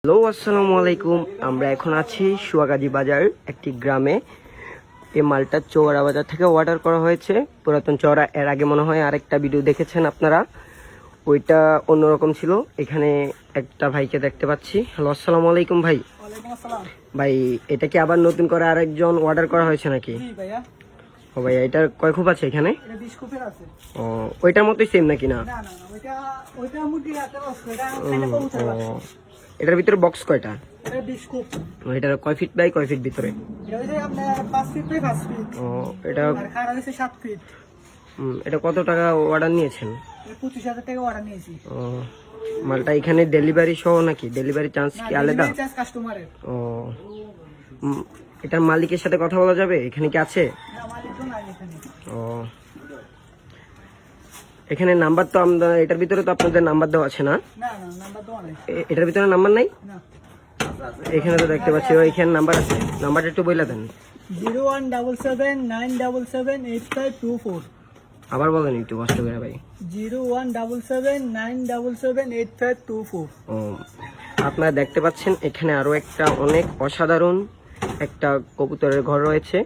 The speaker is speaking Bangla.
হ্যালো আসসালামু আলাইকুম। আমরা এখন আছি সুয়াগাজী বাজার একটি গ্রামে। এই মালটা চৌরা বাজার থেকে অর্ডার করা হয়েছে। পুরাতন চৌরা, এর আগে মনে হয় আরেকটা ভিডিও দেখেছেন আপনারা, ওইটা অন্যরকম ছিল। এখানে একটা ভাইকে দেখতে পাচ্ছি। হ্যালো আসসালামু আলাইকুম ভাই। ভাই, এটা কি আবার নতুন করে আরেকজন অর্ডার করা হয়েছে নাকি? ও ভাই, এটার কয় খোপ আছে এখানে? ও, ওইটার মতোই সেম নাকি? না, এটার ভিতরে বক্স কয়টা? এটার কয় ফিট বাই কয় ফিট ভিতরে? ও, এটা এটা কত টাকা অর্ডার নিয়েছেন? 25,000 টাকা অর্ডার নিয়েছি। ও, মালটা এখানে ডেলিভারি সহ নাকি? ডেলিভারি চার্জ কি আলাদা? কাস্টমারের। ও, এটার মালিকের সাথে কথা বলা যাবে? এখানে কি আছে? ও, এখানে নাম্বার তো এটার ভিতরে তো আপনাদের নাম্বার দেওয়া আছে না? এটার ভিতরে নাম্বার নাই? এখানে তো দেখতে পাচ্ছি এখানে নাম্বার আছে। নাম্বারটা একটু বলে দেন। 0177977854। আবার বলেন একটু কষ্ট করে ভাই। 0177977854। ও, আপনারা দেখতে পাচ্ছেন এখানে আরো একটা অনেক অসাধারণ একটা কবুতরের ঘর রয়েছে।